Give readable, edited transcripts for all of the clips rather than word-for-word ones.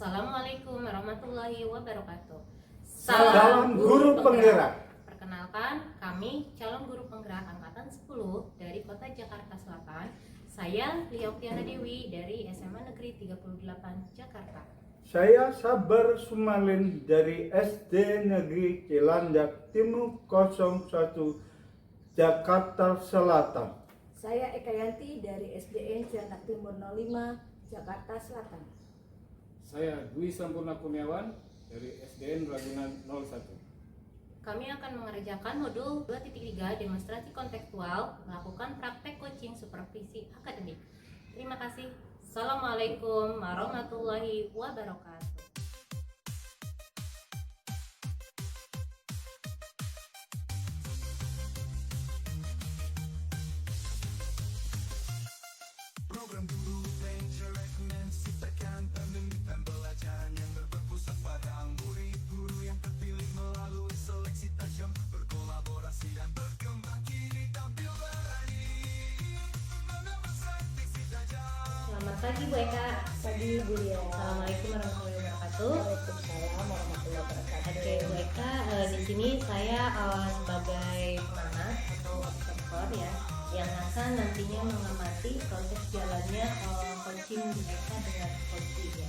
Assalamualaikum warahmatullahi wabarakatuh. Salam guru penggerak. Perkenalkan, kami calon guru penggerak angkatan 10 dari Kota Jakarta Selatan. Saya Lia Oktiana Dewi dari SMA Negeri 38 Jakarta. Saya Sabar Sumalin dari SD Negeri Cilandak Timur 01 Jakarta Selatan. Saya Eka Yanti dari SDN Cilandak Timur 05 Jakarta Selatan. Saya Dwi Sampurna Kurniawan dari SDN Ragunan 01. Kami akan mengerjakan modul 2.3 demonstrasi kontekstual melakukan praktek coaching supervisi akademik. Terima kasih. Assalamualaikum warahmatullahi wabarakatuh. Program guru Venture menciptakan pendidikan pelajaran yang berpusat pada murid guru yang terpilih melalui seleksi tajam, berkolaborasi dan berkembang kini tampil berani menambah strategi tajam. Selamat pagi Bu Eka. Pagi Bu Lia. Assalamualaikum warahmatullahi wabarakatuh. Waalaikumsalam warahmatullahi wabarakatuh. Oke Bu Eka, di sini saya sebagai pemanah atau observer ya, yang akan nantinya mengamati proses jalannya coaching Bu Eka dengan coaching ya.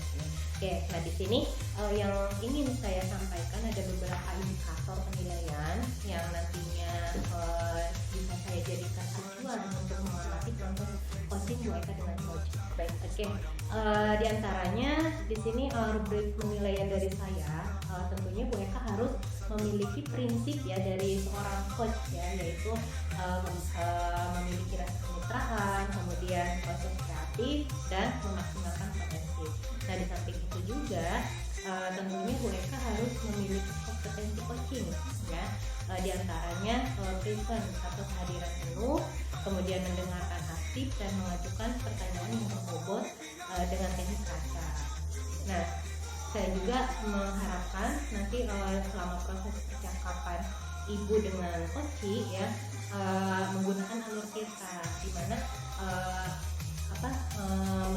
Oke, nah di sini yang ingin saya sampaikan ada beberapa indikator penilaian yang nantinya bisa saya jadikan acuan untuk mengamati proses coaching Bu Eka dengan coach. Baik, oke. Di antaranya di sini rubrik penilaian dari saya, tentunya Bu Eka harus memiliki prinsip ya dari seorang coach ya, yaitu memiliki rasa kemitraan, kemudian proses kreatif dan memaksimalkan potensi. Nah di samping itu juga tentunya Bu Eka harus memiliki kompetensi coaching ya, di antaranya present atau kehadiran penuh, kemudian mendengarkan aktif dan mengajukan pertanyaan yang berbobot dengan teknik kata. Nah saya juga mengharapkan nanti selama proses percakapan ibu dengan coach ya, menggunakan alur cerita di mana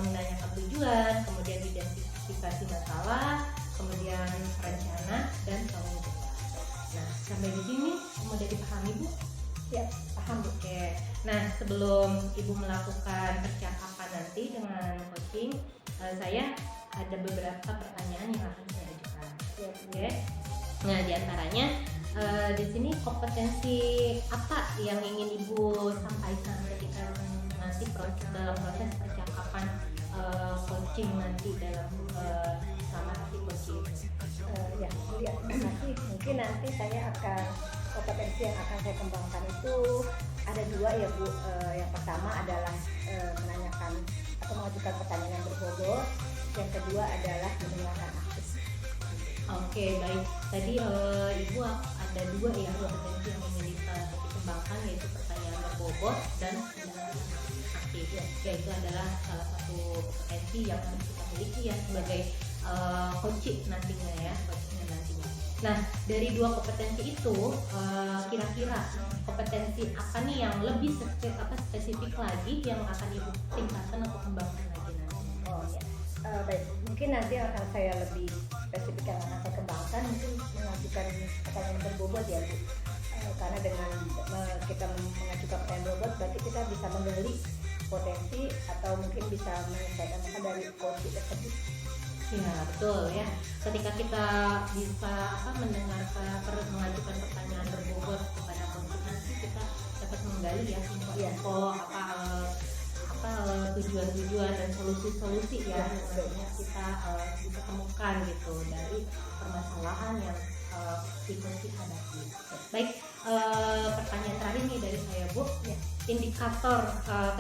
menanyakan tujuan, kemudian identifikasi masalah, kemudian rencana dan tanggung jawab. Nah sampai di sini mudah dipahami Bu? Ya, paham Bu. Oke. Nah sebelum ibu melakukan percakapan nanti dengan coaching, saya ada beberapa pertanyaan yang akan saya ajukan. Ya, Oke. Nah di antaranya di sini kompetensi apa yang ingin ibu sampaikan ketika nanti dalam proses percakapan coaching nanti dalam selama nanti coaching. Ya, Bu Lia, terima kasih. Mungkin nanti saya akan kompetensi yang akan saya kembangkan itu ada dua ya Bu. Yang pertama adalah menanyakan atau mengajukan pertanyaan yang berbobot. Yang kedua adalah mendengarkan aktif. Oke, baik. Tadi ibu ada dua ya kompetensi yang ingin dikembangkan, yaitu pertanyaan berbobot dan mendengarkan aktif. Ya, itu adalah salah satu kompetensi yang harus kita miliki ya sebagai coaching nantinya ya, coaching nantinya. Nah, dari dua kompetensi itu kira-kira kompetensi apa nih yang lebih spesifik lagi yang akan ibu tingkatkan atau kembangkan lagi nanti? Oh ya. Baik, mungkin nanti akan saya lebih spesifik yang akan saya kembangkan, mungkin mengajukan pertanyaan berbobot ya Bu. Karena dengan kita mengajukan pertanyaan berbobot berarti kita bisa menggali potensi atau mungkin bisa menyelesaikan masalah dari coach tersebut. Ya betul ya. Ketika kita bisa mendengarkan mengajukan pertanyaan berbobot kepada coach nanti kita dapat menggali ya info tujuan-tujuan dan solusi-solusi ya yang sebenarnya kita bisa temukan gitu dari permasalahan yang si coach hadapi. Baik, pertanyaan terakhir nih dari saya Bu, ya, indikator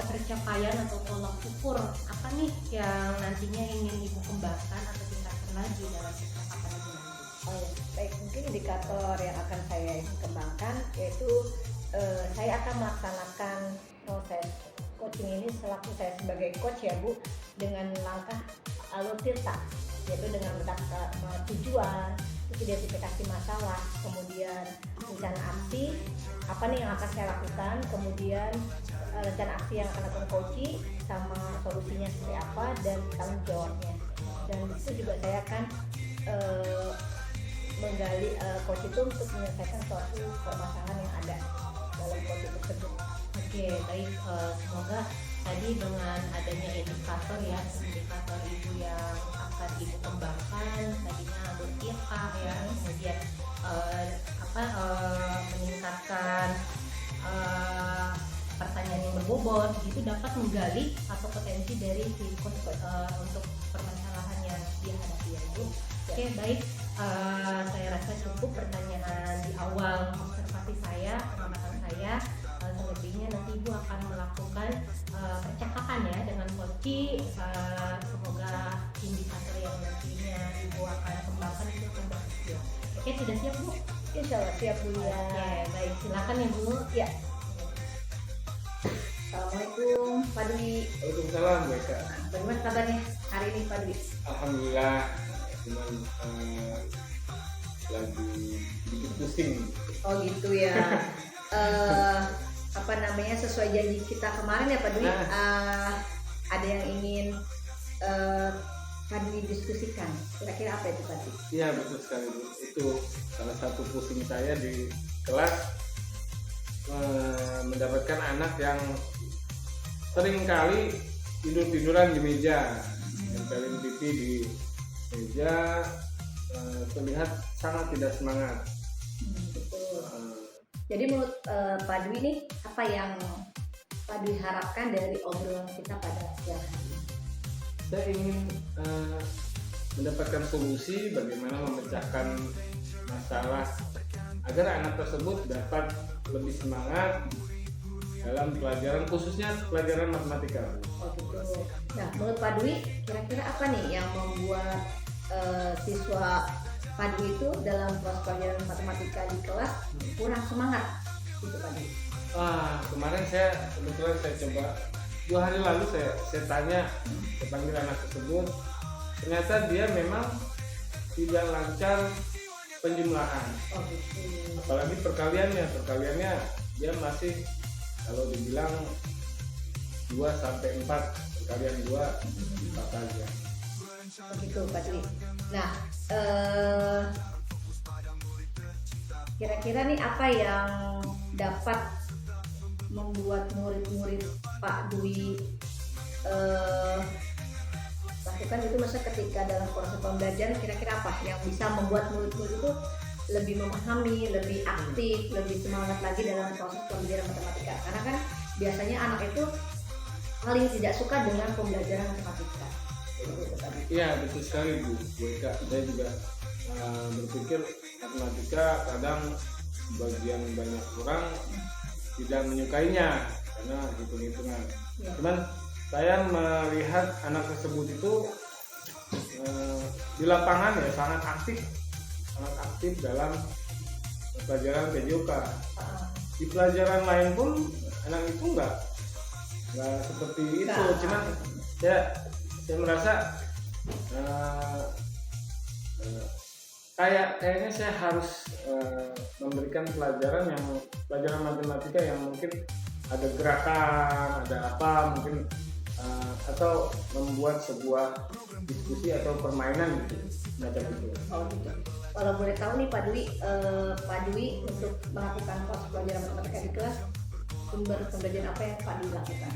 ketercapaian atau tolak ukur apa nih yang nantinya ingin ibu kembangkan atau tingkatkan lagi dalam percakapan ibu nanti? Oh ya, baik, mungkin indikator yang akan saya kembangkan yaitu saya akan melaksanakan proses coaching ini selaku saya sebagai coach ya Bu, dengan langkah alur tirta, yaitu dengan mendaftar tujuan, identifikasi masalah, kemudian rencana aksi apa nih yang akan saya lakukan, kemudian rencana aksi yang akan lakukan coaching sama solusinya seperti apa dan tanggung jawabnya. dan itu juga saya akan menggali coach itu untuk menyelesaikan suatu permasalahan yang ada dalam coach tersebut. Oke, baik. Semoga tadi dengan adanya indikator ya, indikator ibu yang akan ibu kembangkan, tadinya berkisah ya, kemudian meningkatkan pertanyaan yang berbobot, itu dapat menggali atau potensi dari si coach untuk permasalahan yang dia hadapi ya Bu. Oke, baik. Saya rasa cukup pertanyaan di awal observasi saya, pengamatan saya. Selebihnya nanti Ibu akan melakukan percakapan ya dengan Coach. Semoga indikator yang nantinya Ibu akan kembangkan itu akan berhasil. Oke, sudah siap Bu? Insya Allah siap Bu ya. Oke, baik. Silakan ya Bu. Ya. Assalamualaikum Pak Dwi. Waalaikumsalam Bu Eka. Bagaimana kabarnya hari ini Pak Dwi? Alhamdulillah, cuman lagi sedikit pusing. Oh gitu ya. Apa namanya, sesuai janji kita kemarin ya Pak Dwi, ada yang ingin Pak Dwi diskusikan. Kira-kira apa itu Pak Dwi? Iya betul sekali Bu. Itu salah satu pusing saya di kelas, mendapatkan anak yang seringkali tiduran di meja, nempelin pipi di meja, terlihat sangat tidak semangat. Betul. Jadi menurut Pak Dwi nih, apa yang Pak Dwi harapkan dari obrolan kita pada siang hari ini? Saya ingin mendapatkan solusi bagaimana memecahkan masalah agar anak tersebut dapat lebih semangat dalam pelajaran, khususnya pelajaran matematika. Oh gitu. Nah menurut Pak Dwi, kira-kira apa nih yang membuat siswa Pak Dwi itu dalam kelas pelajaran matematika di kelas kurang semangat gitu Pak Dwi? Kemarin saya kebetulan saya coba 2 hari lalu saya tanya, saya panggil anak tersebut, ternyata dia memang tidak lancar penjumlahan. Oh gitu. Apalagi perkaliannya dia masih, kalau dibilang 2 sampai 4, perkalian 2 4 saja. Begitu Pak Dwi. Nah kira-kira nih apa yang dapat membuat murid-murid Pak Dwi lakukan itu, masa ketika dalam proses pembelajaran, kira-kira apa yang bisa membuat murid-murid itu lebih memahami, lebih aktif, lebih semangat lagi dalam proses pembelajaran matematika? Karena kan biasanya anak itu paling tidak suka dengan pembelajaran matematika. Iya betul sekali Bu Eka. Saya juga berpikir matematika kadang bagian banyak orang tidak menyukainya karena hitung-hitungan. Ya. Cuman saya melihat anak tersebut itu di lapangan ya sangat aktif dalam pelajaran PJOK. Di pelajaran lain pun anak itu nggak seperti itu. Cuman saya merasa kayaknya saya harus memberikan pelajaran matematika yang mungkin ada gerakan, ada apa mungkin, atau membuat sebuah diskusi atau permainan gitu, macam itu. Oh gitu. Kalau boleh tahu nih Pak Dwi untuk melakukan proses pelajaran matematika di kelas, sumber pembelajaran apa yang Pak Dwi lakukan?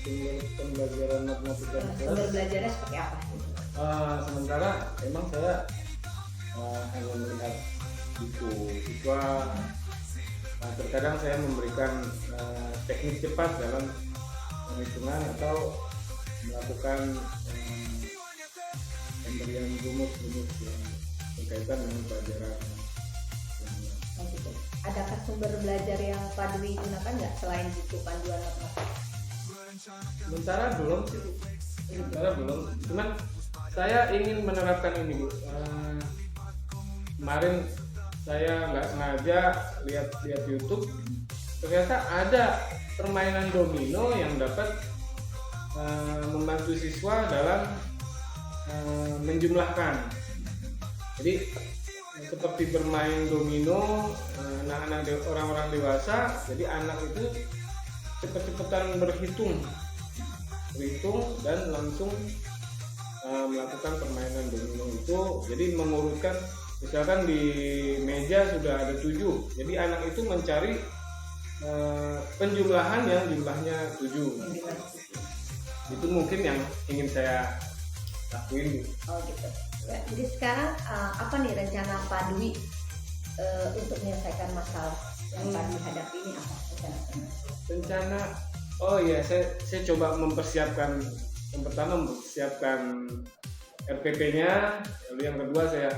Sumber pembelajaran matematika di kelas. Sumber belajarnya seperti apa? Sementara emang saya hanya melihat buku siswa. Terkadang saya memberikan teknik cepat dalam penghitungan atau melakukan pemberian rumus-rumus yang berkaitan dengan pelajaran. Oh, gitu. Adakah sumber belajar yang Pak Dwi gunakan nggak selain buku panduan matematika? Sementara belum sih, Cuman saya ingin menerapkan ini Bu. Kemarin saya nggak sengaja lihat YouTube, ternyata ada permainan domino yang dapat membantu siswa dalam menjumlahkan. Jadi seperti bermain domino, anak-anak orang-orang dewasa, jadi anak itu cepet-cepetan berhitung dan langsung melakukan permainan domino itu, jadi mengurutkan, misalkan di meja sudah ada 7, jadi anak itu mencari penjumlahan yang jumlahnya 7. Itu mungkin yang ingin saya lakuin. Oh gitu. Ya, jadi sekarang apa nih rencana Pak Dwi untuk menyelesaikan masalah yang Pak Dwi hadapi ini apa Rencana, oh ya, saya coba mempersiapkan, yang pertama mempersiapkan RPP-nya, lalu yang kedua saya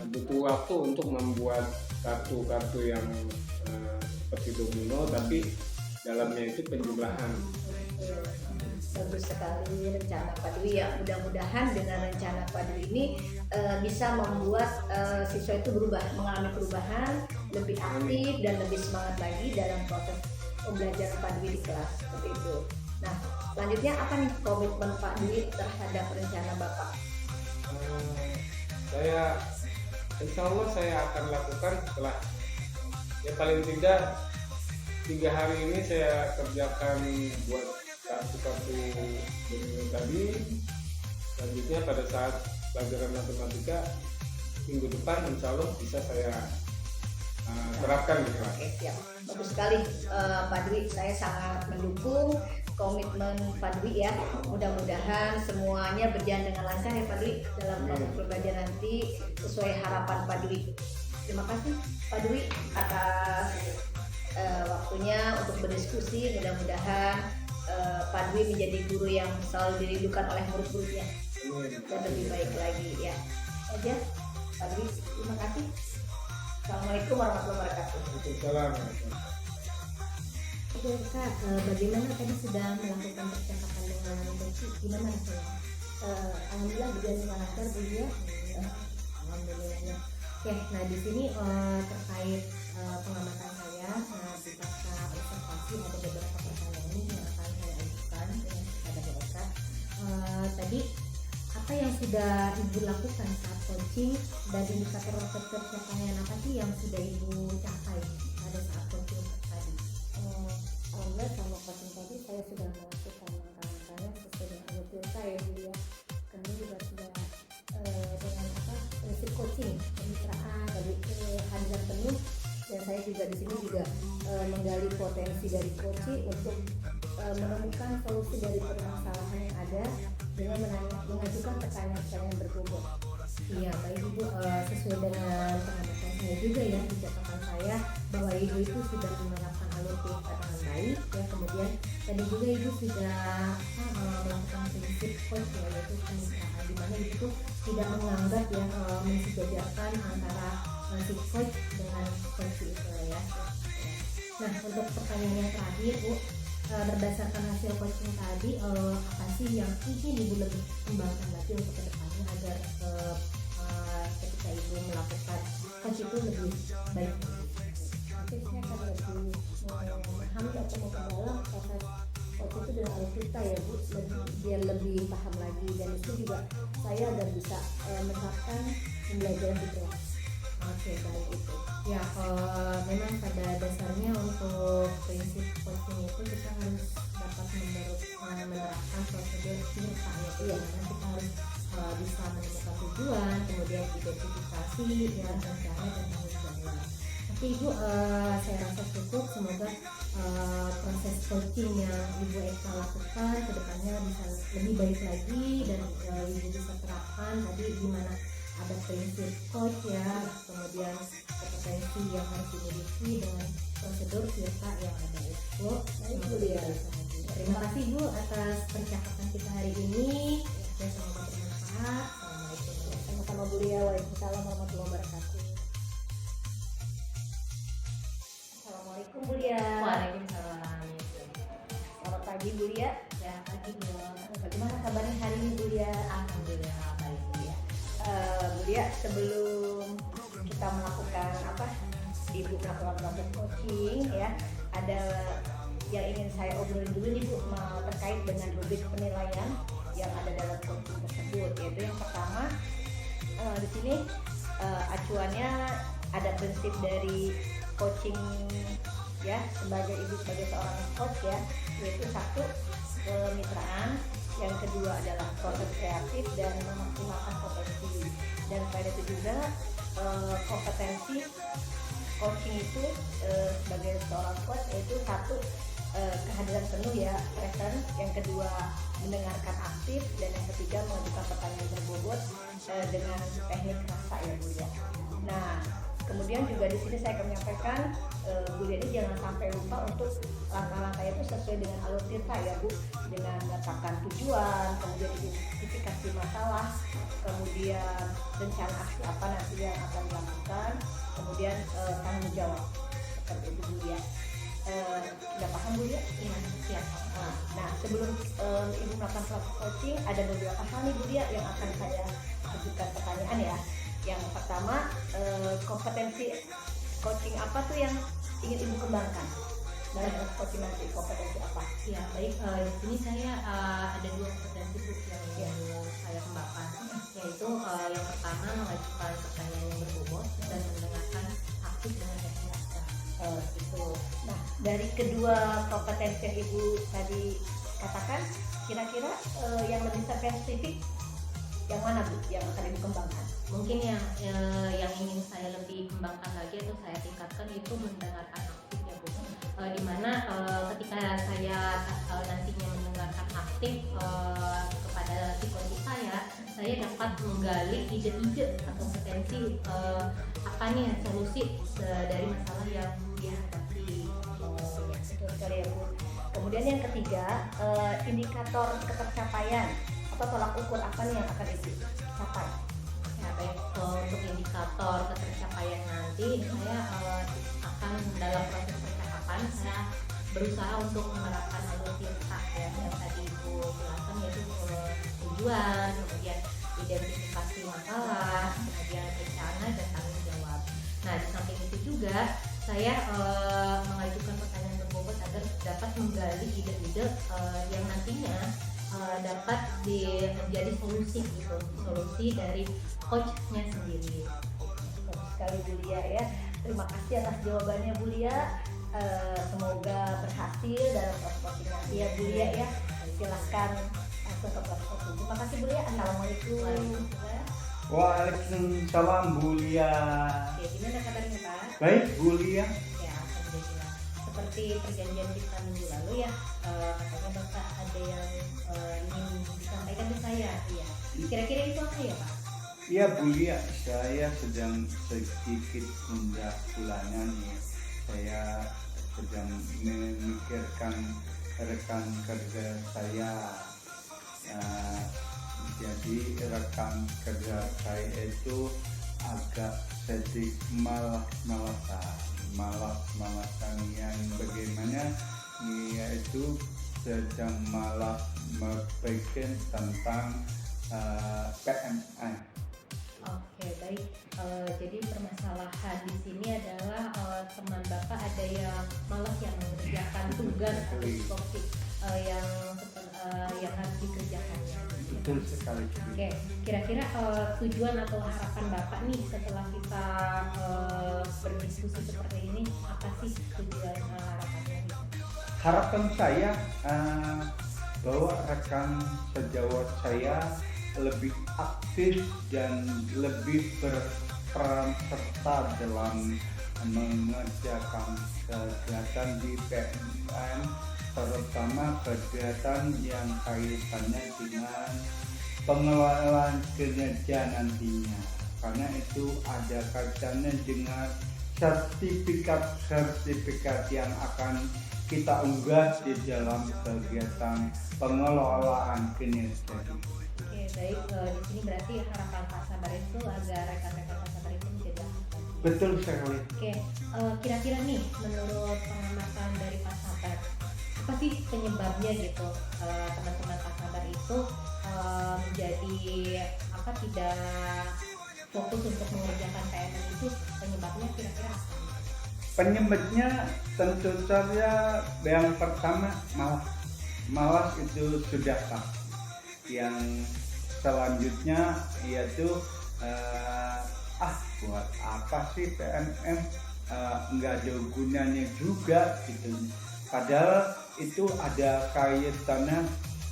butuh waktu untuk membuat kartu-kartu yang seperti domino, tapi dalamnya itu penjumlahan. Bagus sekali rencana Pak Dwi ya. Mudah-mudahan dengan rencana Pak Dwi ini bisa membuat siswa itu mengalami perubahan, lebih aktif dan lebih semangat lagi dalam proses pembelajaran Pak Dwi di kelas seperti itu. Nah, selanjutnya apa nih komitmen Pak Dwi terhadap rencana Bapak? Insya Allah saya akan lakukan setelah, ya paling tidak 3 hari ini saya kerjakan buat kartu-kartu domino tadi. Selanjutnya pada saat pelajaran matematika minggu depan insya Allah bisa saya terapkan di kelas. Oke, siap. Bagus sekali Pak Dwi, saya sangat mendukung komitmen Pak Dwi ya. Mudah-mudahan semuanya berjalan dengan lancar ya Pak Dwi dalam proses pembelajaran nanti sesuai harapan Pak Dwi. Terima kasih Pak Dwi atas waktunya untuk berdiskusi. Mudah-mudahan Pak Dwi menjadi guru yang selalu dirindukan oleh murid-muridnya dan lebih baik lagi ya. Saja Pak Dwi, terima kasih. Assalamualaikum warahmatullahi wabarakatuh. Waalaikumsalam. Oke Kak, bagaimana tadi sudah melakukan percakapan dengan Beci? Gimana rasanya? Alhamdulillah berjalan dengan lancar Bu ya. Alhamdulillah ya. Oke, nah di sini terkait pengamatan saya, di pasca observasi ada beberapa pertanyaan ini yang akan saya ajukan kepada mereka. Tadi apa yang sudah Ibu lakukan saat coaching dan indikator pencapaian apa sih yang sudah Ibu capai pada saat coaching tadi? Alhamdulillah sama coaching tadi saya sudah melakukan langkah-langkahnya sesuai dengan alur saya Bu ya. Kami juga sudah dengan prinsip coaching, kemitraan, tadi kehadiran penuh, dan saya juga di sini juga menggali potensi dari coaching untuk menemukan solusi dari permasalahan yang ada dengan mengajukan pertanyaan-pertanyaan berbobot. Iya, baik Ibu, sesuai dengan pengamatan saya juga ya, di catatan saya bahwa Ibu itu sudah menerapkan alur PK dengan baik ya. Kemudian tadi juga Ibu sudah melakukan prinsip coach ya, yaitu kemitraan, di mana Ibu tidak menganggap ya mensejajarkan antara si coach dengan coach itu ya. Nah, untuk pertanyaan yang terakhir Bu, berdasarkan hasil coaching tadi, apa sih yang ingin Ibu lebih kembangkan lagi untuk kedepannya agar ketika Ibu melakukan coach itu lebih baik? Mungkin saya akan lebih memahami atau memperdalam proses coach itu dengan alur kita ya Bu, biar lebih paham lagi, dan itu juga saya agar bisa menerapkan pembelajaran di kelas. Oke, baik itu. Ya, memang pada dasarnya untuk prinsip coaching itu kita harus dapat menerapkan prosedur PIRTA ya, karena kita harus bisa menemukan tujuan, kemudian identifikasi ya, rencana dan tanggung jawab. Oke Ibu, saya rasa cukup. Semoga proses coaching yang Ibu Eka lakukan kedepannya bisa lebih baik lagi dan Ibu bisa terapkan tadi di mana ada prinsip coach ya, kemudian kompetensi yang harus dimiliki dengan prosedur PIRTA yang ada itu. Terima kasih Bu atas percakapan kita hari ini dan semoga bermanfaat. Assalamualaikum. Sama-sama Bu Lia. Waalaikumsalam warahmatullahi wabarakatuh. Assalamualaikum Bu Lia. Waalaikumsalam. Selamat pagi Bu Lia. Ya, pagi Bu. Bagaimana kabarnya hari ini Bu Lia? Alhamdulillah baik Bu ya. Bu Lia, sebelum kita melakukan Ibu melakukan proses coaching ya, ada yang ingin saya obrolin dulu nih Bu, terkait dengan rubrik penilaian yang ada dalam coaching tersebut. Yaitu yang pertama, di sini acuannya ada prinsip dari coaching ya, sebagai Ibu sebagai seorang coach ya, yaitu 1, kemitraan, yang kedua adalah proses kreatif dan memaksimalkan potensi. Dan selain itu juga kompetensi coaching itu sebagai seorang coach yaitu satu, kehadiran penuh ya, present, yang kedua mendengarkan aktif, dan yang ketiga mengajukan pertanyaan berbobot dengan teknik rasa ya Bu ya. Nah, kemudian juga di sini saya akan menyampaikan Bu ini jangan sampai lupa untuk langkah-langkah itu sesuai dengan alur cerita ya Bu, dengan menetapkan tujuan, kemudian identifikasi masalah, kemudian rencana aksi apa nanti yang akan dilakukan, kemudian tanggung jawab, seperti itu Bu ya. Sudah paham Bu ya? Iya, siap. Nah, sebelum Ibu melakukan proses coaching, ada beberapa hal nih Bu ya yang akan saya ajukan pertanyaan ya. Yang pertama, kompetensi coaching apa tuh yang ingin Ibu kembangkan dalam proses coaching nanti? Kompetensi apa? Ya, baik. Di sini saya ada 2 kompetensi Bu yang ingin saya kembangkan, yaitu yang pertama mengajukan pertanyaan yang berbobot dan mendengarkan aktif dengan teknik rasa. Gitu. Nah, dari kedua kompetensi yang Ibu tadi katakan, kira-kira yang lebih spesifik yang mana Bu yang akan Ibu kembangkan? Mungkin yang ingin saya lebih kembangkan lagi atau saya tingkatkan itu mendengarkan aktif ya Bu. Dimana ketika saya nantinya mendengarkan aktif kepada psikologi saya dapat menggali ide-ide atau potensi apa nih solusi dari masalah yang dihadapi. Betul sekali ya Bu. Kemudian yang ketiga, indikator ketercapaian atau tolak ukur apa nih yang akan Ibu capai? Ya baik, untuk indikator ketercapaian nanti saya akan dalam proses percakapan saya berusaha untuk menerapkan alur cerita ya yang tadi Ibu jelaskan, yaitu tujuan, kemudian identifikasi masalah, kemudian rencana dan tanggung jawab. Nah, di samping itu juga saya mengajukan pertanyaan berbobot agar dapat menggali ide-ide yang nantinya dapat menjadi solusi gitu, solusi dari coachnya sendiri. Bagus sekali Bu Lia ya. Terima kasih atas jawabannya Bu Lia. Semoga berhasil dalam proses coaching nanti ya Bu Lia ya. Silahkan langsung ke proses coaching. Terima kasih Bu Lia. Assalamualaikum. Waalaikumsalam Bu Lia. Ya, gimana kabarnya Pak? Baik Bu Lia. Ya, alhamdulillah. Seperti perjanjian kita minggu lalu ya, katanya Bapak ada yang ingin disampaikan ke saya. Iya. Kira-kira itu apa ya Pak? Ya Bu Lia, saya sedang sedikit menunda bulanan ya. Saya sedang memikirkan rekan kerja saya. Jadi rekan kerja saya itu agak sedikit malas-malasan yang bagaimana yaitu sedang malas berpikir tentang PMI. Oke, baik. Jadi permasalahan di sini adalah teman Bapak ada yang malas yang mengerjakan tugas atau topik yang harus dikerjakannya. Betul sekali. Oke, kira-kira tujuan atau harapan Bapak nih setelah kita berdiskusi seperti ini, apa sih tujuan harapannya? Harapan saya bahwa rekan sejawat saya lebih aktif dan lebih berperan serta dalam mengerjakan kegiatan di PMM, terutama kegiatan yang kaitannya dengan pengelolaan kinerja nantinya, karena itu ada kaitannya dengan sertifikat yang akan kita unggah di dalam kegiatan pengelolaan kinerja. Oke, baik. Di sini berarti harapan Pak Sabar itu agar rekan-rekan Pak Sabar itu menjadi aktif. Betul sekali. Oke, kira-kira nih menurut pengamatan dari Pak Sabar, apa sih penyebabnya gitu teman-teman Pak Sabar itu menjadi tidak fokus untuk mengerjakan PMM itu, penyebabnya kira-kira apa? Penyebabnya tentu saja yang pertama malas itu sudah pasti. Yang selanjutnya yaitu buat apa sih PMM, nggak ada gunanya juga gitu. Padahal itu ada kaitannya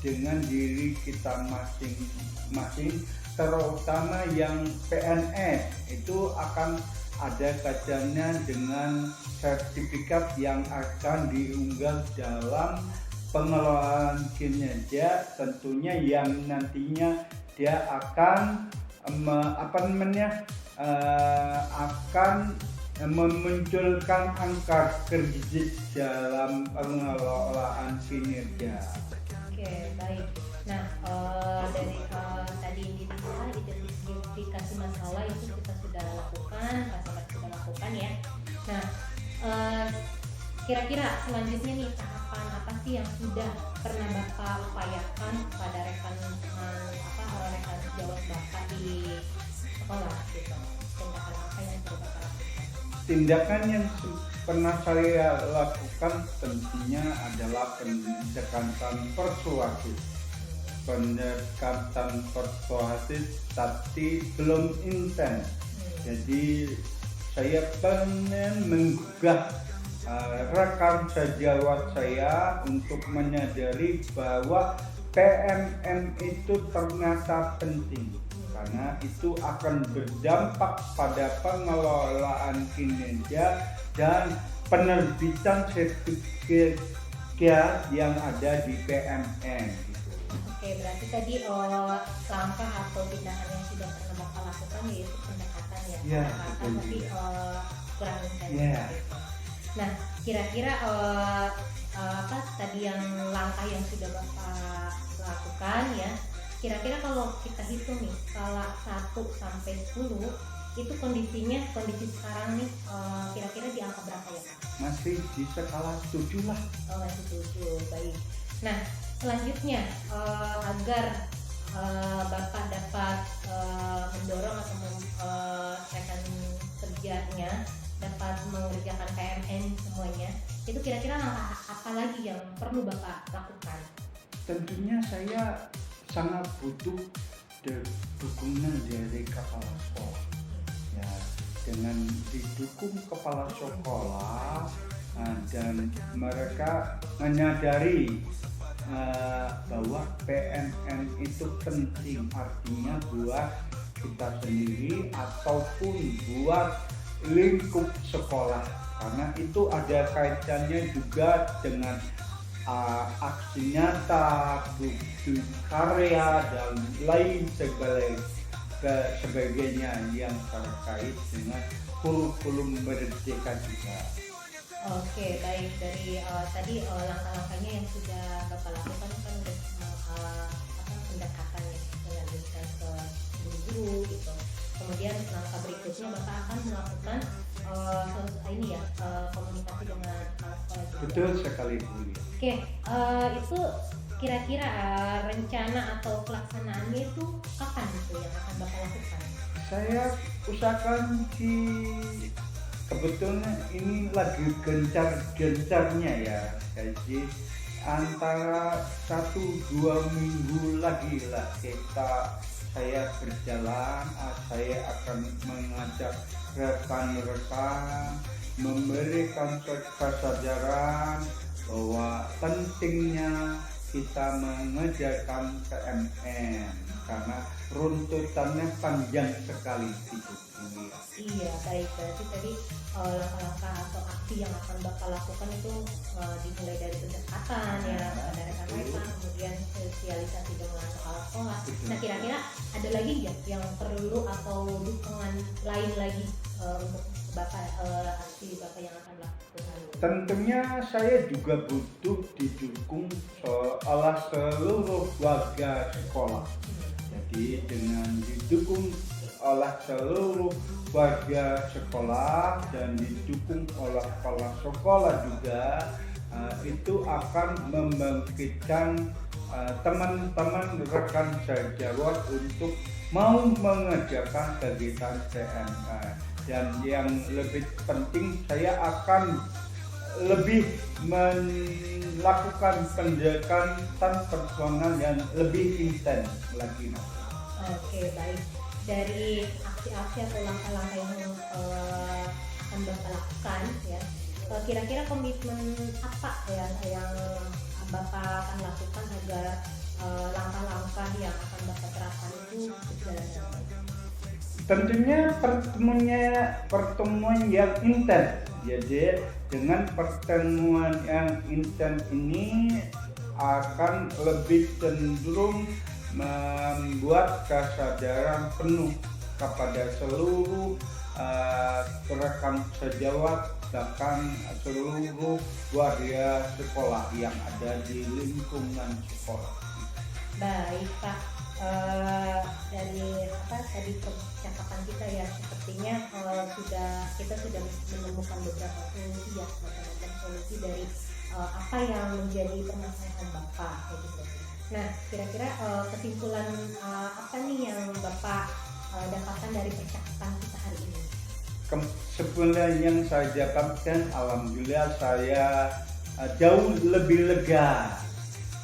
dengan diri kita masing-masing, terutama yang PNS itu akan ada kaitannya dengan sertifikat yang akan diunggah dalam pengelolaan kinerja, tentunya yang nantinya dia akan akan memunculkan angka kredit dalam pengelolaan kinerja. Oke, baik. Nah, dari tadi identifikasi masalah itu kita sudah lakukan, masing-masing sudah lakukan ya. Nah, kira-kira selanjutnya nih tahapan apa sih yang sudah pernah Bapak upayakan kepada rekan sejawat Bapak di sekolah gitu? Tindakan apa yang sudah Bapak lakukan? Tindakan yang pernah saya lakukan tentunya adalah pendekatan persuasif. Tapi belum intens. Jadi saya pengen menggugah rekan sejawat saya untuk menyadari bahwa PMM itu ternyata penting, karena itu akan berdampak pada pengelolaan kinerja dan penerbitan sertifikat yang ada di PMM. Oke, berarti tadi langkah atau tindakan yang sudah pernah Bapak lakukan yaitu pendekatan ya, Ya, pendekatan tapi kurang intens. Ya. Nah, kira-kira apa tadi yang langkah yang sudah Bapak lakukan ya, kira-kira kalau kita hitung nih skala 1 sampai 10 itu kondisi sekarang nih kira-kira di angka berapa ya Pak? Masih di skala 7 lah. Oh, masih 7, baik. Nah, selanjutnya agar Bapak dapat mendorong atau rekan kerjanya dapat mengerjakan PMN semuanya, itu kira-kira langkah apa lagi yang perlu Bapak lakukan? Tentunya saya sangat butuh dukungan dari kepala sekolah. Ya, dengan didukung kepala sekolah dan mereka menyadari bahwa PMN itu penting, artinya buat kita sendiri ataupun buat lingkup sekolah, karena itu ada kaitannya juga dengan aksi nyata, bukti karya dan lain sebagainya yang terkait dengan kurikulum merdeka juga. Oke, baik. Dari tadi langkah-langkahnya yang sudah Bapak lakukan kan udah pendekatan ya, melanjutkan ke guru-guru gitu. Kemudian langkah berikutnya Bapak akan melakukan komunikasi dengan kepala sekolah juga. Betul sekali Bu. Oke, itu kira-kira rencana atau pelaksanaannya itu kapan itu yang akan Bapak lakukan? Saya usahakan kebetulan ini lagi gencar-gencarnya ya, jadi antara 1-2 minggu lagi lah saya berjalan. Saya akan mengajak rekan-rekan memberikan kesadaran bahwa pentingnya kita mengerjakan PMN karena runtutannya panjang sekali gitu. Iya, baik. Berarti tadi langkah-langkah atau aksi yang akan Bapak lakukan itu dimulai dari pendekatan ya pada rekan-rekan, kemudian sosialisasi dengan kepala sekolah. Nah, kira-kira ada lagi nggak yang perlu atau dukungan lain lagi untuk Bapak, aksi Bapak yang akan lakukan? Tentunya saya juga butuh didukung oleh seluruh warga sekolah. Jadi dengan didukung oleh seluruh warga sekolah dan didukung oleh kepala sekolah juga, itu akan membangkitkan teman-teman rekan sejawat untuk mau mengerjakan kegiatan PMN. Dan yang lebih penting, saya akan lebih melakukan pendekatan perjuangan yang lebih intens lagi. Oke, baik. Dari aksi-aksi atau langkah-langkah yang akan Bapak lakukan ya, kira-kira komitmen apa ya yang Bapak akan lakukan agar langkah-langkah yang akan Bapak terapkan itu berjalan dengan baik? Tentunya pertemuan yang intens. Jadi dengan pertemuan yang intens ini akan lebih cenderung membuat kesadaran penuh kepada seluruh rekan sejawat, bahkan seluruh warga sekolah yang ada di lingkungan sekolah. Baik Pak, dari tadi percakapan kita ya, sepertinya kita sudah menemukan beberapa solusi ya, macam-macam solusi dari apa yang menjadi permasalahan Bapak kayak gitu. Nah, kira-kira kesimpulan apa nih yang Bapak dapatkan dari percakapan kita hari ini? Sebenarnya yang saya dapatkan, alhamdulillah saya jauh lebih lega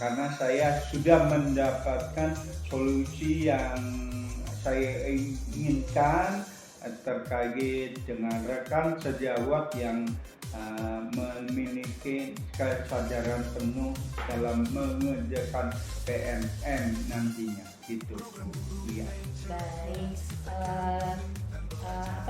karena saya sudah mendapatkan solusi yang saya inginkan terkait dengan rekan sejawat yang memiliki kesadaran penuh dalam mengerjakan PNM nantinya gitu. Iya. Baik,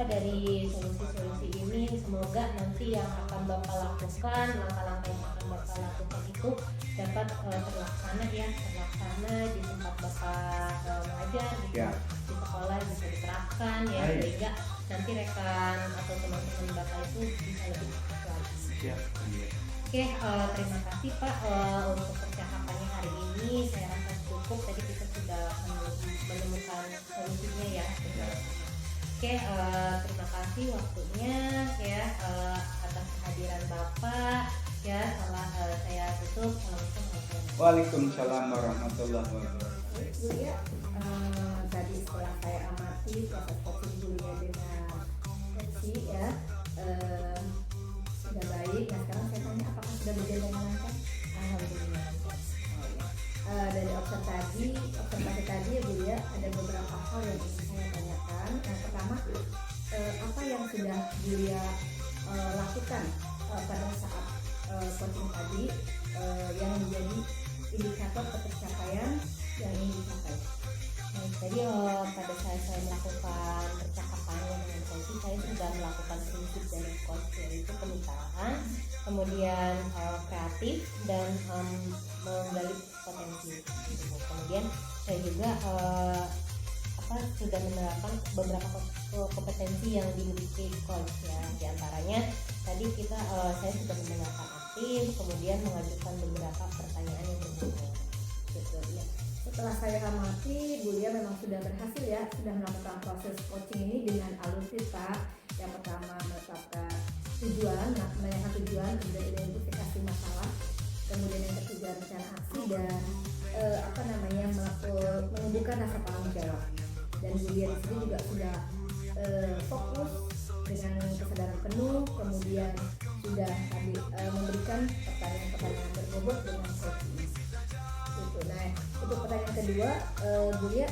dari solusi-solusi ini semoga nanti yang akan Bapak lakukan, langkah-langkah yang akan Bapak lakukan itu dapat terlaksana di tempat Bapak mengajar Ya. di sekolah bisa diterapkan ya, Baik. sehingga nanti rekan atau teman-teman Bapak itu bisa lebih cepat lagi. Ya. Iya. Oke, terima kasih Pak untuk percakapannya hari ini. Saya rasa cukup, tadi kita sudah menemukan solusinya ya. Oke, terima kasih waktunya ya, atas kehadiran Bapak ya. Saya tutup. Waalaikumsalam warahmatullahi wabarakatuh. Bu ya, tadi setelah saya amati proses coaching Bulia dengan Coach ya, sudah baik. Nah sekarang saya tanya, apakah sudah berjalan dengan lancar? Alhamdulillah lancar. Dari observasi tadi ya Bu ya, ada beberapa hal yang ingin saya tanyakan. Yang pertama, apa yang sudah Bulia lakukan pada saat coaching tadi yang menjadi indikator pencapaian yang ingin dicapai? Nah, tadi pada saat saya melakukan percakapannya dengan coach, saya sudah melakukan prinsip dari coach, yaitu kemitraan, kemudian kreatif dan menggali potensi. Kemudian saya juga sudah menerapkan beberapa kompetensi yang dimiliki coach ya. Di antaranya tadi saya sudah mendengarkan aktif, kemudian mengajukan beberapa pertanyaan yang berbeda. Gitu ya. Setelah saya amati, Bulia memang sudah berhasil ya, sudah melakukan proses coaching ini dengan alus Pak. Yang pertama menetapkan tujuan, menanyakan tujuan, kemudian identifikasi masalah, kemudian yang ketiga rencana aksi dan menumbuhkan rasa tanggung jawab. Dan Bulia di sini juga sudah fokus dengan kesadaran penuh, kemudian sudah memberikan pertanyaan-pertanyaan berbobot dengan coaching. Nah, untuk pertanyaan kedua, Bulia,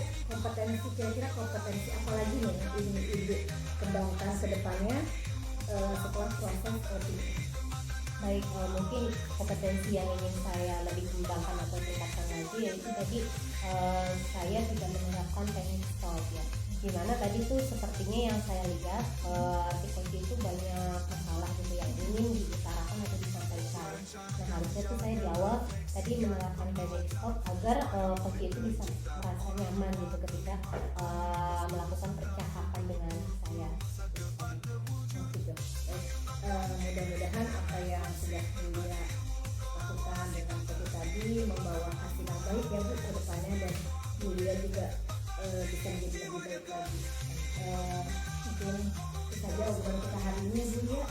kira-kira kompetensi apa lagi nih yang ingin Ibu kembangkan ke depannya setelah proses coaching? Baik, mungkin kompetensi yang ingin saya lebih kembangkan atau tingkatkan lagi yaitu tadi saya tidak menerapkan teknik stop ya. Dimana tadi tuh sepertinya yang saya lihat si coach itu banyak masalah gitu yang ingin diutarakan atau disampaikan. Nah harusnya tuh saya di awal tadi menerapkan teknik stop agar coach itu bisa merasa nyaman gitu ketika melakukan percakapan dengan saya. Gitu. Mudah-mudahan apa yang sudah Bulia lakukan dengan coach tadi membawa hasil yang baik ya Bu ke depannya, dan Bulia juga bisa menjadi lebih baik lagi. Mungkin itu saja obrolan kita hari ini Bu ya.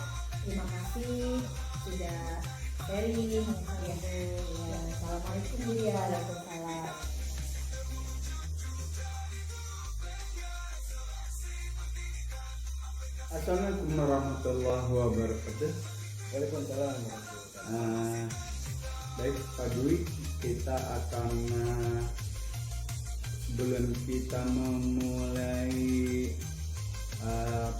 Terima kasih sudah sharing ya. Assalamualaikum Bu ya. Waalaikumsalam. Assalamualaikum warahmatullahi wabarakatuh. Waalaikumsalam. Baik Pak Dwi, kita akan sebelum kita memulai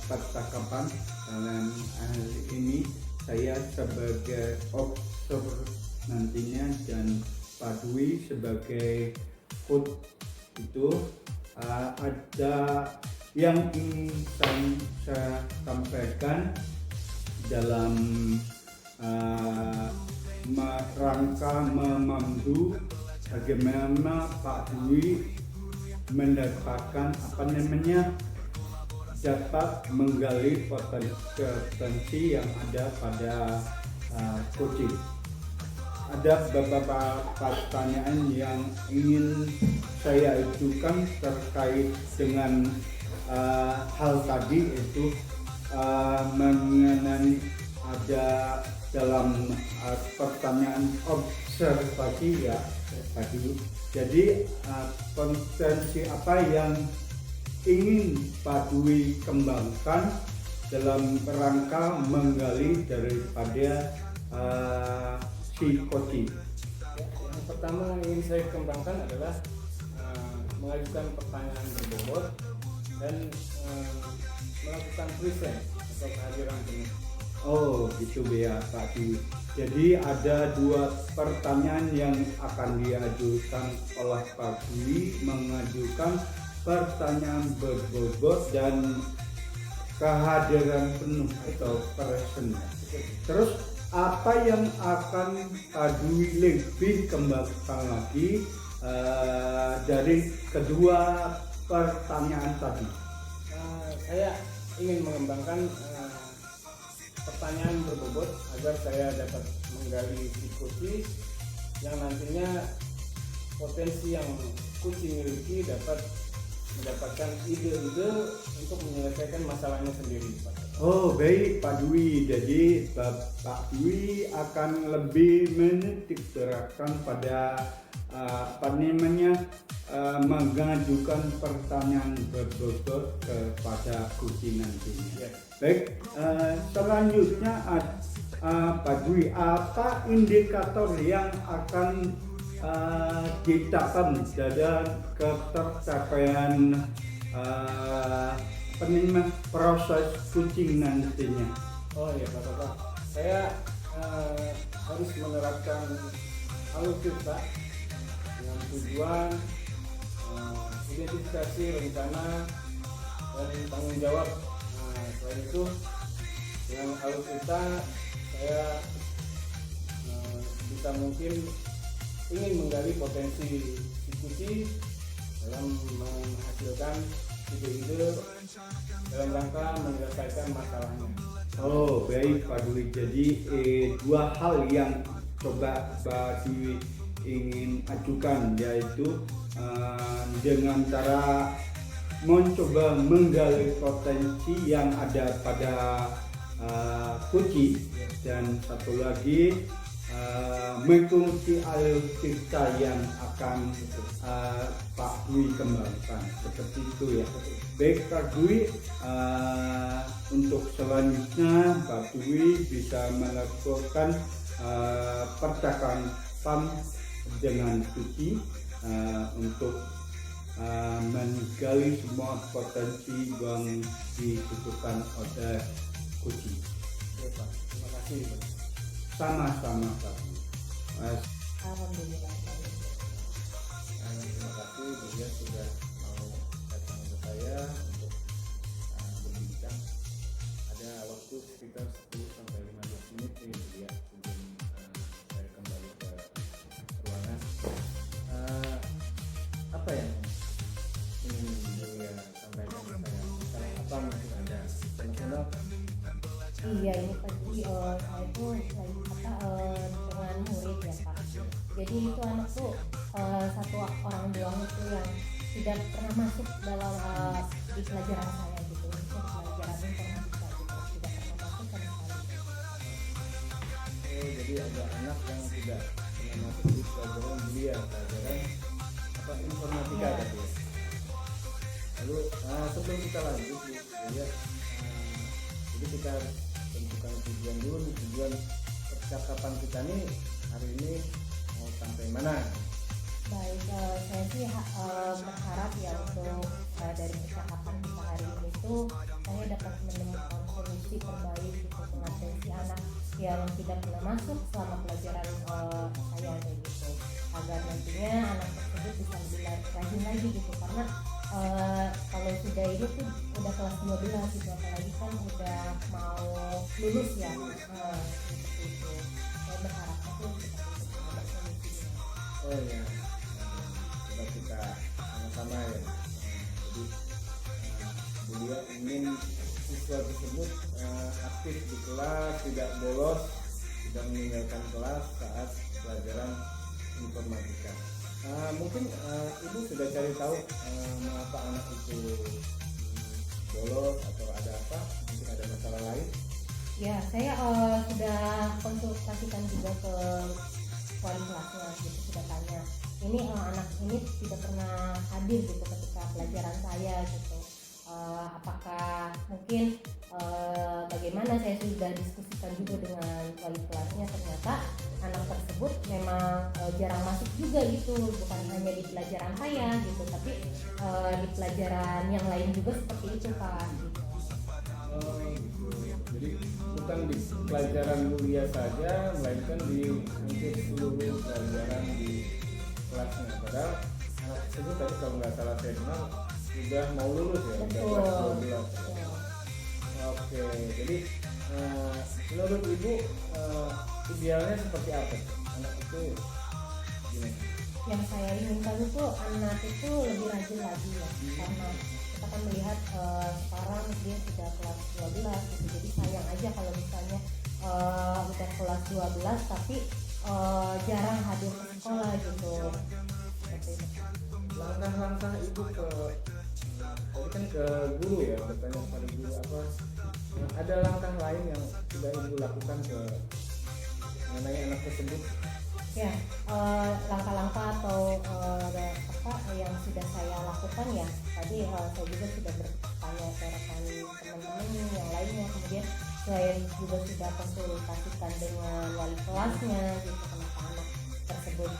percakapan dalam hal ini, saya sebagai observer nantinya dan Pak Dwi sebagai coach itu ada yang ingin saya sampaikan dalam rangka memandu bagaimana Pak Dwi mendapatkan dapat menggali potensi yang ada pada coaching. Ada beberapa pertanyaan yang ingin saya ajukan terkait dengan hal tadi, yaitu mengenai ada dalam pertanyaan observasi ya tadi. Jadi potensi apa yang ingin Pak Dwi kembangkan dalam rangka menggali daripada si coaching? Yang pertama yang ingin saya kembangkan adalah mengajukan pertanyaan berbobot dan melakukan present atau kehadiran penuh. Oh gitu ya Pak Dwi. Jadi ada dua pertanyaan yang akan diajukan oleh Pak Dwi, mengajukan pertanyaan berbobot dan kehadiran penuh atau present. Terus apa yang akan Pak Dwi lebih kembangkan lagi dari kedua pertanyaan tadi? Saya ingin mengembangkan pertanyaan berbobot agar saya dapat menggali si coach yang nantinya potensi yang coach miliki dapat mendapatkan ide-ide untuk menyelesaikan masalahnya sendiri, Pak. Oh baik Pak Dwi, jadi Pak Dwi akan lebih menitik beratkan pada mengajukan pertanyaan berbobot kepada coaching nantinya. Ya. Baik, selanjutnya Pak Dwi, apa indikator yang akan dicatat dalam ketercapaian proses coaching nantinya? Oh iya Pak, saya harus menerapkan alutsista dengan tujuan identifikasi, rencana, dan tanggung jawab. Selain itu dengan alutsista saya bisa mungkin ingin menggali potensi diskusi dalam menghasilkan ide-ide dalam rangka menyelesaikan masalahnya. Oh baik Pak Dwi, jadi dua hal yang coba Pak Dwi ingin ajukan, yaitu dengan cara mencoba menggali potensi yang ada pada coaching, dan satu lagi mengikuti alutsista yang akan Pak Dwi kembangkan, seperti itu ya. Baik Pak Dwi, untuk selanjutnya Pak Dwi bisa melakukan percakapan dengan coaching untuk menggali semua potensi yang dibutuhkan oleh coaching. Oke Pak, terima kasih Pak. Sama-sama Pak. Alhamdulillah. Terima kasih Buya sudah mau datang ke saya untuk berbincang. Ada waktu sekitar 10-15 menit nih Buya sebelum saya kembali ke ruangan. Apa yang ingin Buya sampaikan ke saya? Sekarang apa mungkin ada personal? Iya, ini pasti saya itu dengan murid ya Pak. Jadi itu anak tuh satu orang doang itu yang tidak pernah masuk dalam di pelajaran saya gitu. Itu pelajaran informatika gitu, tidak pernah masuk sama sekali. Jadi ada anak yang tidak pernah masuk di pelajaran pelajaran informatika Ya. tadi ya. Lalu sebelum kita lanjut Buya, jadi kita tentukan tujuan dulu nih, tujuan percakapan kita nih hari ini mau sampai mana? Baik, saya sih berharap ya untuk dari percakapan kita hari ini tuh saya dapat menemukan solusi terbaik gitu mengatensi anak yang tidak pernah masuk selama pelajaran saya kayak gitu, agar nantinya anak tersebut bisa lebih rajin lagi gitu, karena kalau sudah ini tuh udah kelas 12 gitu, apalagi kan udah mau lulus ya, seperti itu. Saya berharapnya tuh seperti itu, ada solusinya. Oh ya, coba kita sama-sama ya. Jadi beliau ingin siswa tersebut aktif di kelas, tidak bolos, tidak meninggalkan kelas saat pelajaran informatika. Mungkin ibu sudah cari tahu mengapa anak itu bolos atau ada apa? Mungkin ada masalah lain? Ya, saya sudah konsultasikan juga ke wali kelasnya gitu, sudah tanya. Ini anak ini tidak pernah hadir gitu ketika pelajaran saya gitu. Apakah mungkin bagaimana, saya sudah diskusikan juga dengan wali kelasnya, ternyata anak tersebut memang jarang masuk juga gitu, bukan hanya di pelajaran saya gitu, tapi di pelajaran yang lain juga seperti itu Pak gitu. Oh gitu. Jadi bukan di pelajaran kuliah saja, melainkan di hampir seluruh pelajaran di kelasnya. Padahal anak tersebut tadi kalau nggak salah saya dengar sudah mau lulus ya, udah kelas 12. Oke, jadi menurut ibu idealnya seperti apa? Anak itu gimana? Yang saya inginkan itu anak itu lebih rajin lagi ya, karena kita kan melihat sekarang dia sudah kelas 12 gitu, jadi sayang aja kalau misalnya udah kelas 12 tapi jarang hadir ke sekolah gitu. Seperti itu. Langkah-langkah ibu ke tadi kan ke guru ya, bertanya pada guru apa, ada langkah lain yang sudah ibu lakukan ke mengenai anak tersebut? Ya, langkah-langkah atau apa yang sudah saya lakukan ya, tadi saya juga sudah bertanya ke rekan teman-teman yang lainnya, kemudian saya juga sudah konsultasikan dengan wali kelasnya gitu, kenapa anak tersebut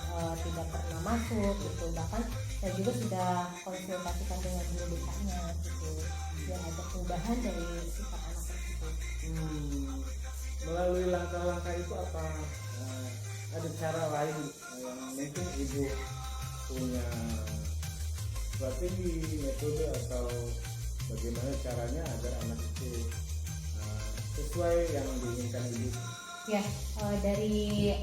tidak pernah masuk gitu, bahkan saya juga sudah konsultasikan dengan guru BK-nya gitu, biar ada perubahan dari sifat anak tersebut. Melalui langkah-langkah itu apa ada cara lain yang mungkin ibu punya strategi, metode, atau bagaimana caranya agar anak itu sesuai yang diinginkan ibu? Ya, dari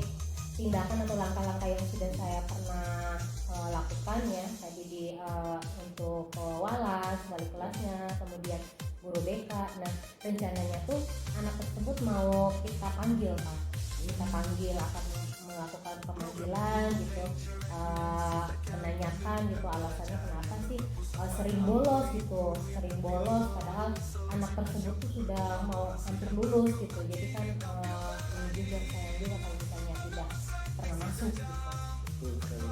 tindakan atau langkah-langkah yang sudah saya pernah lakukan ya, tadi untuk walas, wali kelasnya, kemudian guru BK. Nah, rencananya tuh anak tersebut mau kita panggil Pak, kita panggil, akan melakukan pemanggilan gitu, menanyakan gitu alasannya kenapa sih sering bolos gitu, padahal anak tersebut tuh sudah mau hampir lulus gitu, jadi kan ini juga sayang juga kalau misalnya tidak pernah masuk gitu. Betul sekali.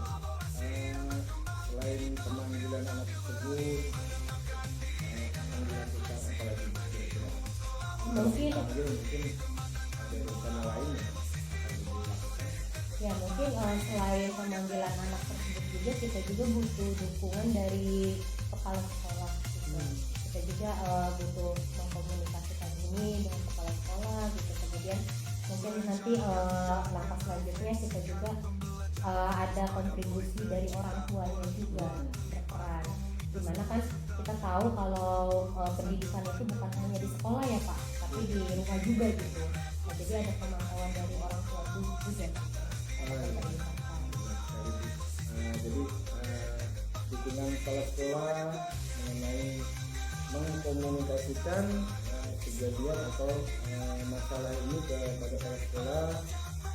Selain pemanggilan anak tersebut, akan dilakukan apa lagi kira-kira? Mungkin ada rencana lain ya? Ya mungkin selain pemanggilan anak tersebut juga kita juga butuh dukungan dari kepala sekolah gitu. Kita juga butuh mengkomunikasikan ini dengan kepala sekolah gitu, kemudian mungkin nanti langkah selanjutnya kita juga ada kontribusi dari orang tuanya juga berperan, dimana kan kita tahu kalau pendidikan itu bukan hanya di sekolah ya Pak, tapi di rumah juga gitu. Nah, jadi ada pemantauan dari orang tua juga. Jadi dukungan kepala sekolah mengenai mengkomunikasikan kejadian atau masalah ini kepada kepala sekolah,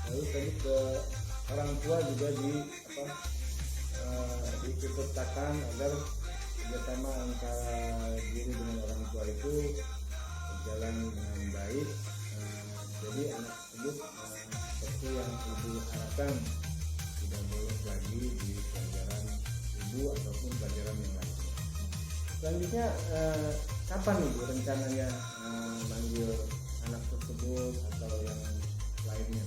lalu tadi ke orang tua juga diikutsertakan agar kerjasama antara guru dengan orang tua itu berjalan dengan baik. Jadi anak tersebut seperti yang ibu harapkan tidak bolos lagi di pelajaran ibu ataupun pelajaran yang lain. Selanjutnya kapan ibu rencananya manggil anak tersebut atau yang lainnya?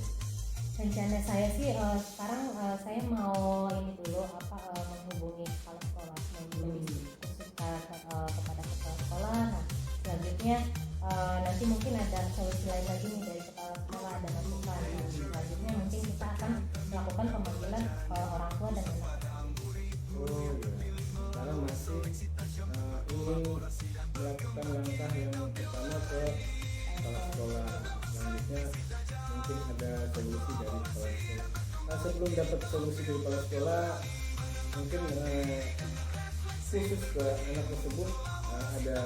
Rencana saya sih sekarang saya mau ini dulu menghubungi kepala sekolah, menghubungi kepada kepala sekolah. Nah, selanjutnya selanjutnya nanti mungkin ada solusi lain lagi nih dari kepala sekolah, ada masukan. Selanjutnya mungkin kita akan melakukan pemanggilan orang tua dan anak. Oh iya, sekarang masih ingin melakukan langkah yang pertama ke kepala sekolah, selanjutnya mungkin ada solusi dari kepala sekolah. Nah, sebelum dapat solusi dari kepala sekolah, mungkin khusus ke anak tersebut ada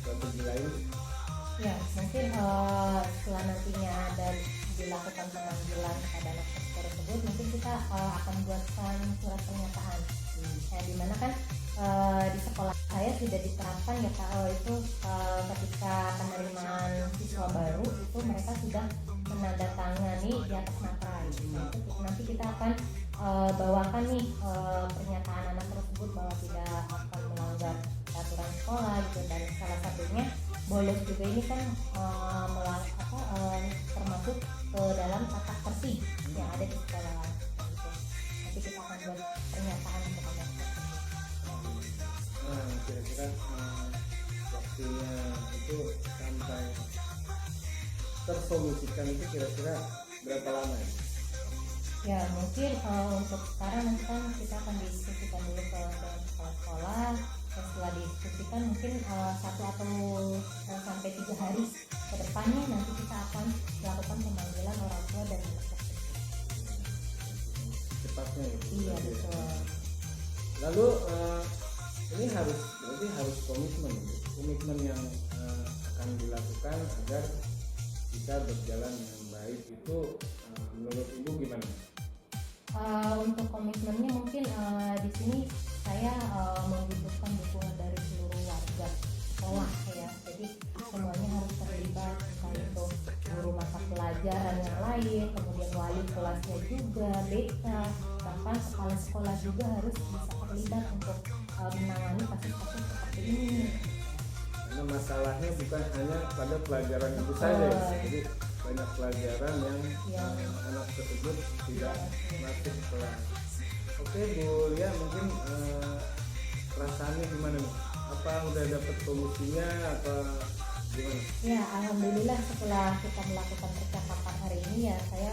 strategi lain. Ya, mungkin setelah nantinya ada dilakukan pemanggilan kepada anak tersebut, mungkin kita akan buatkan surat pernyataan. Nah, dimana kan di sekolah saya sudah diterapkan ya Kak, itu ketika penerimaan siswa baru itu mereka sudah menandatangani di atas materai. Nah, itu nanti kita akan bawakan nih pernyataan anak tersebut bahwa tidak akan melanggar peraturan sekolah gitu, dan salah satunya bolos juga ini kan termasuk ke dalam tata tertib yang ada di sekolah gitu. Nanti kita akan buat pernyataan untuk anak tersebut. Nah, kira-kira waktunya itu sampai tersolusikan itu kira-kira berapa lama ya? Ya mungkin untuk sekarang nanti kan kita akan diskusikan dulu ke sekolah. Dan setelah diskusikan mungkin 1 atau sampai 3 hari ke depannya nanti kita akan melakukan pemanggilan orang tua dan anak tersebut. Cepatnya itu. Iya betul. Lalu ini harus komitmen yang akan dilakukan agar kita berjalan dengan baik itu menurut Ibu gimana? Untuk komitmennya mungkin di sini saya membutuhkan dukungan dari seluruh warga sekolah ya. Jadi semuanya harus terlibat, entah itu guru mata pelajaran yang lain, kemudian wali kelasnya juga, BK, bahkan kepala sekolah juga harus bisa terlibat untuk menangani kasus-kasus seperti ini. Karena masalahnya bukan hanya pada pelajaran itu saja ya. Jadi banyak pelajaran yang anak tersebut tidak masuk kelas. Oke Bu Lia, mungkin perasaannya gimana nih? Apa udah dapat solusinya apa gimana? Ya alhamdulillah setelah kita melakukan percakapan hari ini ya saya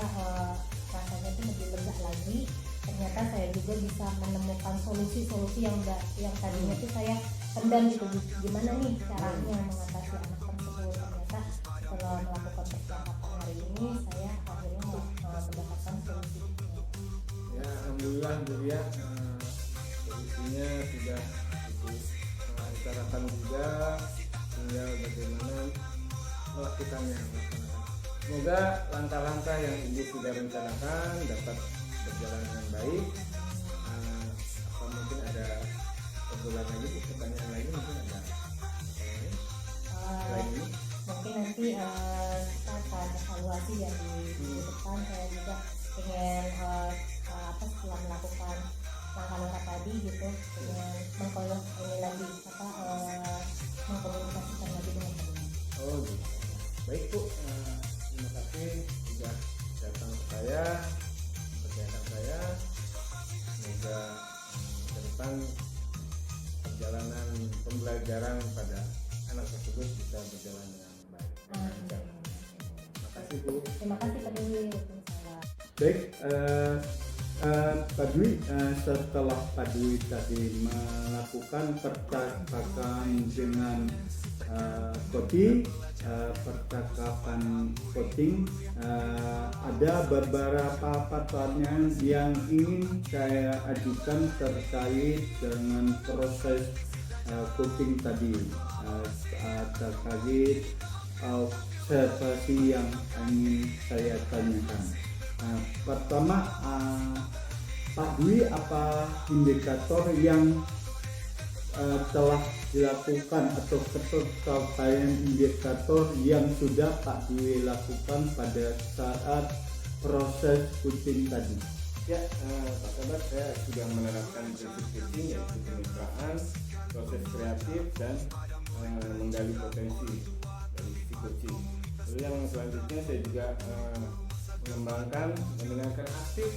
rasanya itu lebih lega lagi. Ternyata saya juga bisa menemukan solusi-solusi yang tadinya itu saya pendam gitu, gimana nih caranya mengatasi anak tersebut. Ternyata setelah melakukan percakapan hari ini saya akhirnya mendapatkan solusi. Ya alhamdulillah Bu Lia, solusinya sudah dibicarakan juga, tinggal bagaimana melakukannya. Semoga langkah-langkah yang Ibu sudah rencanakan dapat berjalan dengan baik. Apa mungkin ada obrolan lagi, pertanyaan lagi mungkin ada lain ini? Mungkin nanti kita akan evaluasi yang di depan. Saya juga ingin setelah melakukan langkah-langkah tadi gitu, dengan mengkomunikasikan lagi dengan teman. Oh gitu. Baik Bu, terima kasih sudah datang ke saya, percayakan saya. Semoga ke depan perjalanan pembelajaran pada anak tersebut bisa berjalan dengan baik. Terima kasih Bu. Terima kasih Pak Dwi. Waalaikumsalam. Baik, Pak Dwi, setelah Pak Dwi tadi melakukan percakapan dengan percakapan coaching, ada beberapa pertanyaan yang ingin saya ajukan terkait dengan proses coaching tadi, terkait observasi yang ingin saya tanyakan. Pertama, Pak Dwi, apa indikator yang telah dilakukan atau pencapaian indikator yang sudah Pak Dwi lakukan pada saat proses coaching tadi? Ya, Pak Sahabat, saya sudah menerapkan prinsip coaching yaitu kemitraan, proses kreatif dan menggali potensi dari sisi coaching. Lalu yang selanjutnya saya juga mengembangkan mendengarkan aktif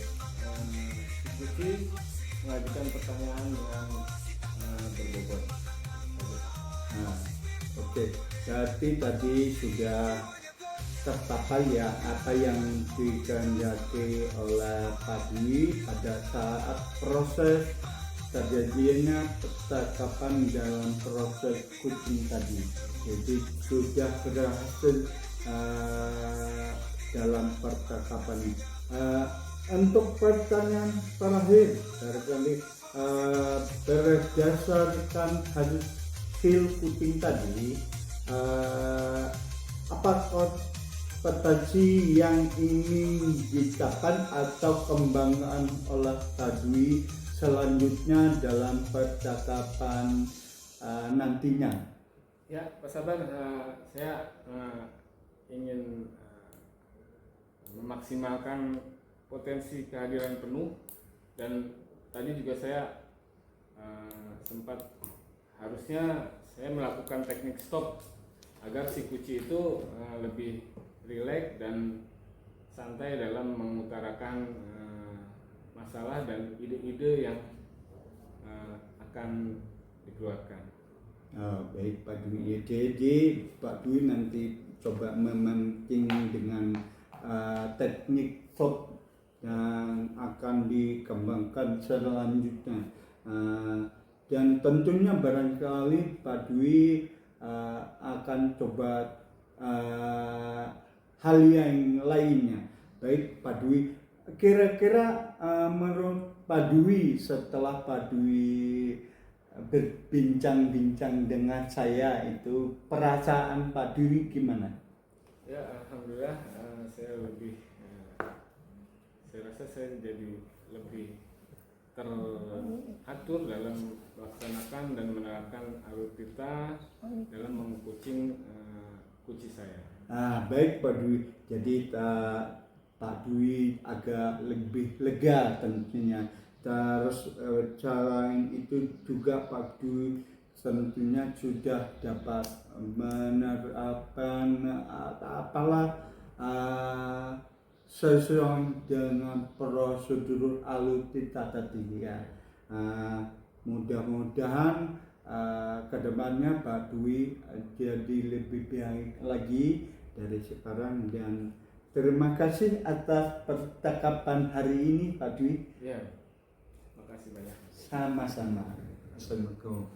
diskusi, mengajukan pertanyaan dengan berbobot. Oke, berarti tadi sudah tercapai ya apa yang dikehendaki oleh Pak Dwi pada saat proses terjadinya percakapan dalam proses kucing tadi. Jadi sudah berhasil dalam percakapan ini. Untuk pertanyaan terakhir, barangkali berdasarkan hasil kucing tadi, apa potensi yang ingin dicapai atau kembangkan oleh Tadwi selanjutnya dalam percakapan nantinya? Ya, Pak Sabar, saya ingin memaksimalkan potensi kehadiran penuh, dan tadi juga saya sempat harusnya saya melakukan teknik stop agar si kuci itu lebih rileks dan santai dalam mengutarakan masalah dan ide-ide yang akan dikeluarkan. Baik Pak Dwi, jadi Pak Dwi nanti coba memancing dengan teknik stop yang akan dikembangkan selanjutnya, dan tentunya barangkali Pak Dwi akan coba hal yang lainnya. Baik Pak Dwi, kira-kira menurut Pak Dwi setelah Pak Dwi berbincang-bincang dengan saya itu perasaan Pak Dwi gimana? Ya, alhamdulillah saya rasa saya jadi lebih teratur dalam melaksanakan dan menerapkan alutsista dalam mengkucing kuci saya. Baik Pak Dwi, jadi Pak Dwi agak lebih lega tentunya. Terus selain itu juga Pak Dwi tentunya sudah dapat menerapkan sesuai dengan prosedur alutsista tadi ya. Mudah-mudahan kedepannya Pak Dwi jadi lebih baik lagi dari sekarang, dan terima kasih atas percakapan hari ini Pak Dwi. Ya, makasih banyak. Sama-sama. Assalamualaikum.